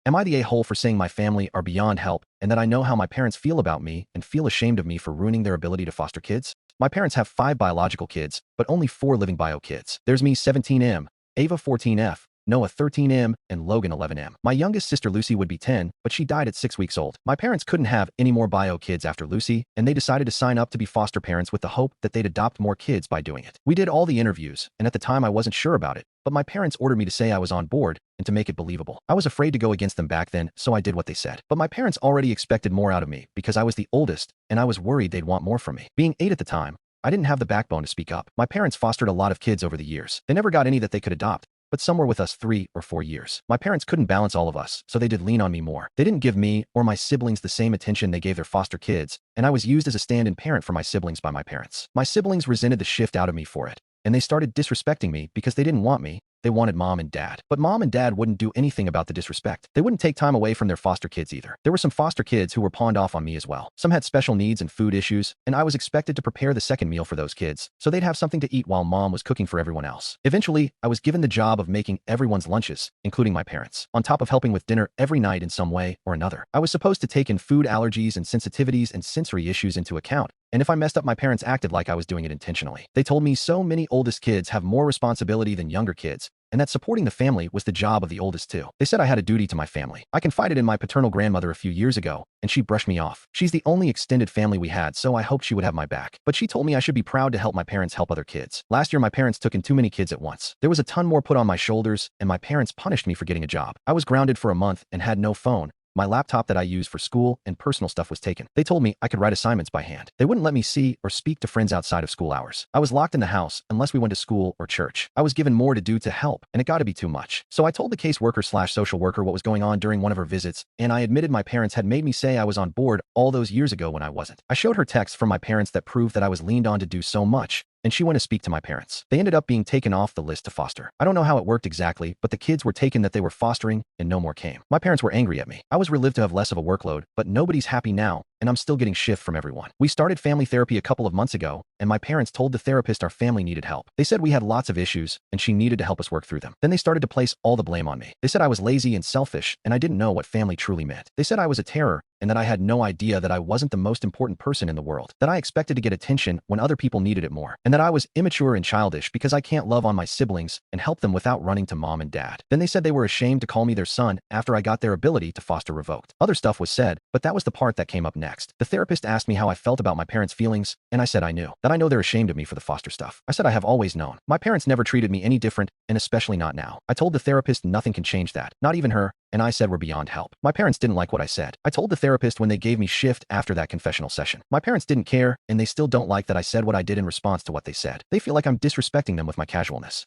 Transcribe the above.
Am I the a-hole for saying my family are beyond help and that I know how my parents feel about me and feel ashamed of me for ruining their ability to foster kids? My parents have 5 biological kids, but only 4 living bio kids. There's me 17M, Ava 14F, Noah 13M, and Logan 11M. My youngest sister Lucy would be 10, but she died at 6 weeks old. My parents couldn't have any more bio kids after Lucy, and they decided to sign up to be foster parents with the hope that they'd adopt more kids by doing it. We did all the interviews, and at the time I wasn't sure about it, but my parents ordered me to say I was on board and to make it believable. I was afraid to go against them back then, so I did what they said. But my parents already expected more out of me because I was the oldest, and I was worried they'd want more from me. Being 8 at the time, I didn't have the backbone to speak up. My parents fostered a lot of kids over the years. They never got any that they could adopt, but some were with us 3 or 4 years. My parents couldn't balance all of us, so they did lean on me more. They didn't give me or my siblings the same attention they gave their foster kids, and I was used as a stand-in parent for my siblings by my parents. My siblings resented the shift out of me for it, and they started disrespecting me because they didn't want me. They wanted mom and dad. But mom and dad wouldn't do anything about the disrespect. They wouldn't take time away from their foster kids either. There were some foster kids who were pawned off on me as well. Some had special needs and food issues, and I was expected to prepare the second meal for those kids, so they'd have something to eat while mom was cooking for everyone else. Eventually, I was given the job of making everyone's lunches, including my parents, on top of helping with dinner every night in some way or another. I was supposed to take in food allergies and sensitivities and sensory issues into account, and if I messed up, my parents acted like I was doing it intentionally. They told me so many oldest kids have more responsibility than younger kids, and that supporting the family was the job of the oldest too. They said I had a duty to my family. I confided in my paternal grandmother a few years ago, and she brushed me off. She's the only extended family we had, so I hoped she would have my back. But she told me I should be proud to help my parents help other kids. Last year, my parents took in too many kids at once. There was a ton more put on my shoulders, and my parents punished me for getting a job. I was grounded for a month and had no phone. My laptop that I used for school and personal stuff was taken. They told me I could write assignments by hand. They wouldn't let me see or speak to friends outside of school hours. I was locked in the house unless we went to school or church. I was given more to do to help, and it got to be too much. So I told the caseworker/social worker what was going on during one of her visits, and I admitted my parents had made me say I was on board all those years ago when I wasn't. I showed her texts from my parents that proved that I was leaned on to do so much, and she went to speak to my parents. They ended up being taken off the list to foster. I don't know how it worked exactly, but the kids were taken that they were fostering, and no more came. My parents were angry at me. I was relieved to have less of a workload, but nobody's happy now, and I'm still getting shit from everyone. We started family therapy a couple of months ago, and my parents told the therapist our family needed help. They said we had lots of issues, and she needed to help us work through them. Then they started to place all the blame on me. They said I was lazy and selfish, and I didn't know what family truly meant. They said I was a terror, and that I had no idea that I wasn't the most important person in the world, that I expected to get attention when other people needed it more, and that I was immature and childish because I can't love on my siblings and help them without running to mom and dad. Then they said they were ashamed to call me their son after I got their ability to foster revoked. Other stuff was said, but that was the part that came up next. The therapist asked me how I felt about my parents' feelings, and I said I knew. That I know they're ashamed of me for the foster stuff. I said I have always known. My parents never treated me any different, and especially not now. I told the therapist nothing can change that, not even her, and I said we're beyond help. My parents didn't like what I said. I told the therapist when they gave me shift after that confessional session. My parents didn't care, and they still don't like that I said what I did in response to what they said. They feel like I'm disrespecting them with my casualness.